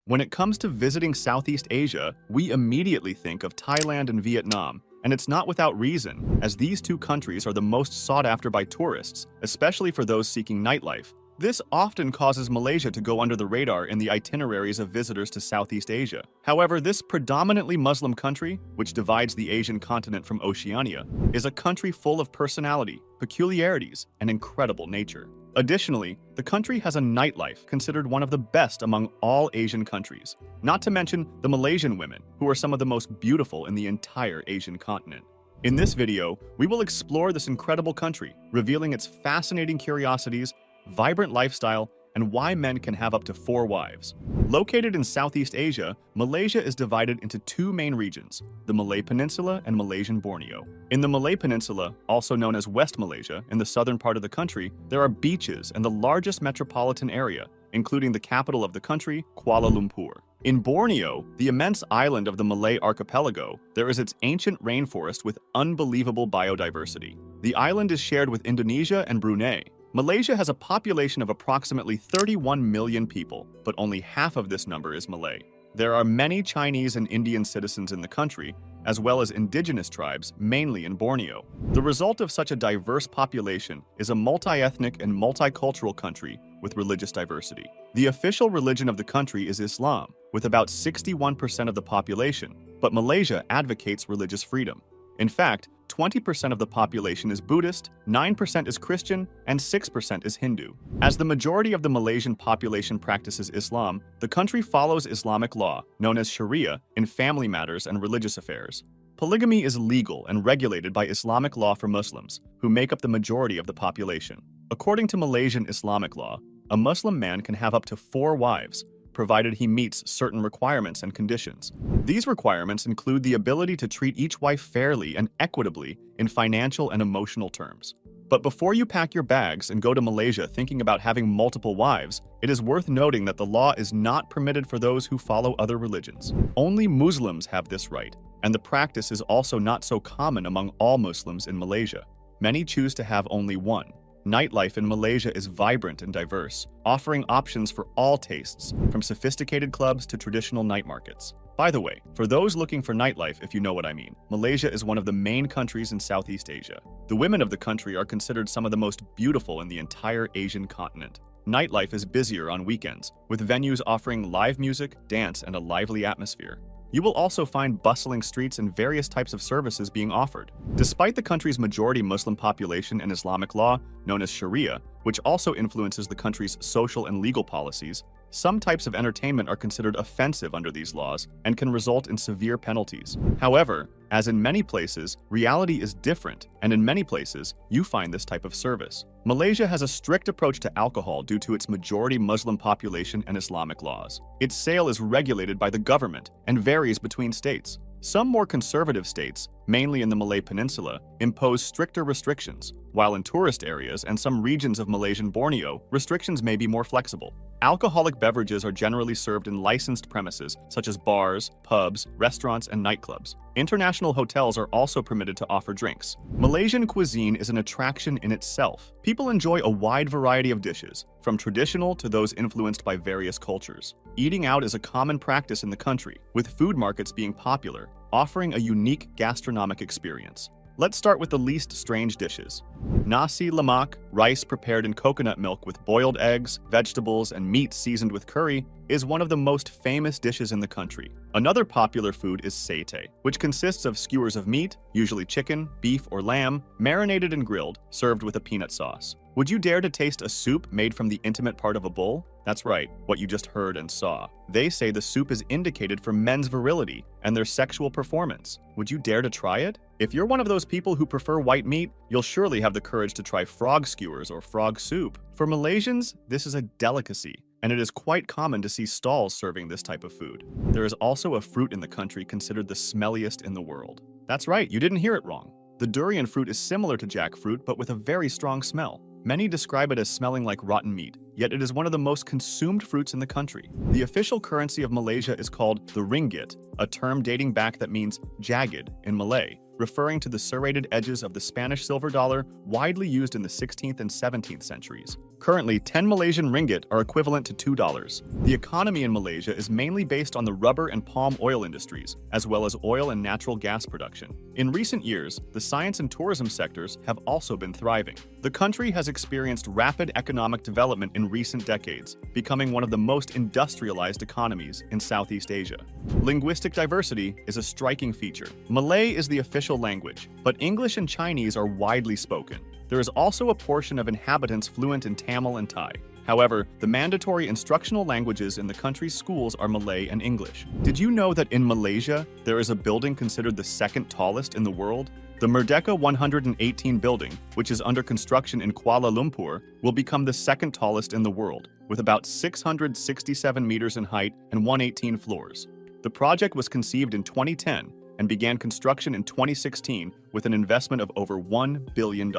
When it comes to visiting Southeast Asia, we immediately think of Thailand and Vietnam, and it's not without reason, as these two countries are the most sought after by tourists, especially for those seeking nightlife. This often causes Malaysia to go under the radar in the itineraries of visitors to Southeast Asia. However, this predominantly Muslim country, which divides the Asian continent from Oceania, is a country full of personality, peculiarities, and incredible nature. Additionally, the country has a nightlife considered one of the best among all Asian countries, not to mention the Malaysian women, who are some of the most beautiful in the entire Asian continent. In this video, we will explore this incredible country, revealing its fascinating curiosities, vibrant lifestyle, and why men can have up to 4 wives. Located in Southeast Asia, Malaysia is divided into 2 main regions, the Malay Peninsula and Malaysian Borneo. In the Malay Peninsula, also known as West Malaysia, in the southern part of the country, there are beaches and the largest metropolitan area, including the capital of the country, Kuala Lumpur. In Borneo, the immense island of the Malay archipelago, there is its ancient rainforest with unbelievable biodiversity. The island is shared with Indonesia and Brunei. Malaysia has a population of approximately 31 million people, but only half of this number is Malay. There are many Chinese and Indian citizens in the country, as well as indigenous tribes, mainly in Borneo. The result of such a diverse population is a multi-ethnic and multicultural country with religious diversity. The official religion of the country is Islam, with about 61% of the population, but Malaysia advocates religious freedom. In fact, 20% of the population is Buddhist, 9% is Christian, and 6% is Hindu. As the majority of the Malaysian population practices Islam, the country follows Islamic law, known as Sharia, in family matters and religious affairs. Polygamy is legal and regulated by Islamic law for Muslims, who make up the majority of the population. According to Malaysian Islamic law, a Muslim man can have up to 4 wives, provided he meets certain requirements and conditions. These requirements include the ability to treat each wife fairly and equitably in financial and emotional terms. But before you pack your bags and go to Malaysia thinking about having multiple wives, it is worth noting that the law is not permitted for those who follow other religions. Only Muslims have this right, and the practice is also not so common among all Muslims in Malaysia. Many choose to have only one. Nightlife in Malaysia is vibrant and diverse, offering options for all tastes, from sophisticated clubs to traditional night markets. By the way, for those looking for nightlife, if you know what I mean, Malaysia is one of the main countries in Southeast Asia. The women of the country are considered some of the most beautiful in the entire Asian continent. Nightlife is busier on weekends, with venues offering live music, dance, and a lively atmosphere. You will also find bustling streets and various types of services being offered. Despite the country's majority Muslim population and Islamic law, known as Sharia, which also influences the country's social and legal policies, some types of entertainment are considered offensive under these laws and can result in severe penalties. However, as in many places, reality is different, and in many places, you find this type of service. Malaysia has a strict approach to alcohol due to its majority Muslim population and Islamic laws. Its sale is regulated by the government and varies between states. Some more conservative states, mainly in the Malay Peninsula, impose stricter restrictions, while in tourist areas and some regions of Malaysian Borneo, restrictions may be more flexible. Alcoholic beverages are generally served in licensed premises such as bars, pubs, restaurants, and nightclubs. International hotels are also permitted to offer drinks. Malaysian cuisine is an attraction in itself. People enjoy a wide variety of dishes, from traditional to those influenced by various cultures. Eating out is a common practice in the country, with food markets being popular, offering a unique gastronomic experience. Let's start with the least strange dishes. Nasi lemak, rice prepared in coconut milk with boiled eggs, vegetables, and meat seasoned with curry, is one of the most famous dishes in the country. Another popular food is satay, which consists of skewers of meat, usually chicken, beef, or lamb, marinated and grilled, served with a peanut sauce. Would you dare to taste a soup made from the intimate part of a bull? That's right, what you just heard and saw. They say the soup is indicated for men's virility and their sexual performance. Would you dare to try it? If you're one of those people who prefer white meat, you'll surely have the courage to try frog skewers or frog soup. For Malaysians, this is a delicacy, and it is quite common to see stalls serving this type of food. There is also a fruit in the country considered the smelliest in the world. That's right, you didn't hear it wrong. The durian fruit is similar to jackfruit, but with a very strong smell. Many describe it as smelling like rotten meat, yet it is one of the most consumed fruits in the country. The official currency of Malaysia is called the ringgit, a term dating back that means jagged in Malay, referring to the serrated edges of the Spanish silver dollar widely used in the 16th and 17th centuries. Currently, 10 Malaysian ringgit are equivalent to $2. The economy in Malaysia is mainly based on the rubber and palm oil industries, as well as oil and natural gas production. In recent years, the science and tourism sectors have also been thriving. The country has experienced rapid economic development in recent decades, becoming one of the most industrialized economies in Southeast Asia. Linguistic diversity is a striking feature. Malay is the official language, but English and Chinese are widely spoken. There is also a portion of inhabitants fluent in Tamil and Thai. However, the mandatory instructional languages in the country's schools are Malay and English. Did you know that in Malaysia, there is a building considered the second tallest in the world? The Merdeka 118 building, which is under construction in Kuala Lumpur, will become the second tallest in the world, with about 667 meters in height and 118 floors. The project was conceived in 2010 and began construction in 2016 with an investment of over $1 billion.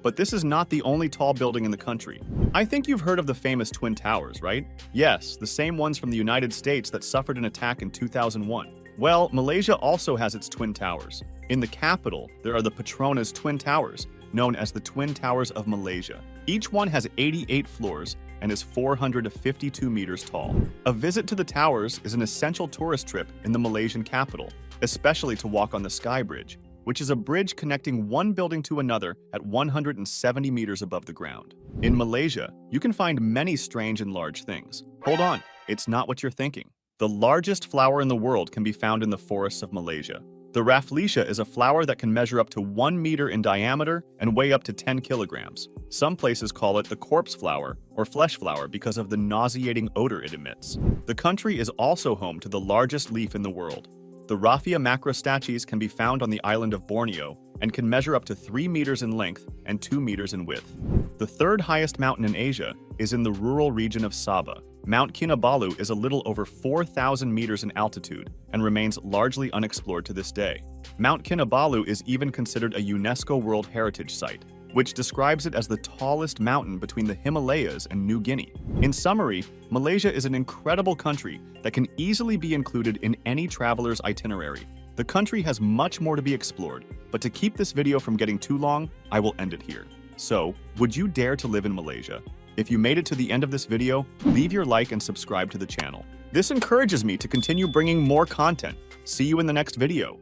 But this is not the only tall building in the country. I think you've heard of the famous Twin Towers, right? Yes, the same ones from the United States that suffered an attack in 2001. Well, Malaysia also has its Twin Towers. In the capital, there are the Petronas Twin Towers, known as the Twin Towers of Malaysia. Each one has 88 floors and is 452 meters tall. A visit to the towers is an essential tourist trip in the Malaysian capital, especially to walk on the Sky Bridge, which is a bridge connecting one building to another at 170 meters above the ground. In Malaysia, you can find many strange and large things. Hold on, it's not what you're thinking. The largest flower in the world can be found in the forests of Malaysia. The Rafflesia is a flower that can measure up to 1 meter in diameter and weigh up to 10 kilograms. Some places call it the corpse flower or flesh flower because of the nauseating odor it emits. The country is also home to the largest leaf in the world. The Raffia macrostachys can be found on the island of Borneo and can measure up to 3 meters in length and 2 meters in width. The third highest mountain in Asia is in the rural region of Sabah. Mount Kinabalu is a little over 4,000 meters in altitude and remains largely unexplored to this day. Mount Kinabalu is even considered a UNESCO World Heritage Site, which describes it as the tallest mountain between the Himalayas and New Guinea. In summary, Malaysia is an incredible country that can easily be included in any traveler's itinerary. The country has much more to be explored, but to keep this video from getting too long, I will end it here. So, would you dare to live in Malaysia? If you made it to the end of this video, leave your like and subscribe to the channel. This encourages me to continue bringing more content. See you in the next video.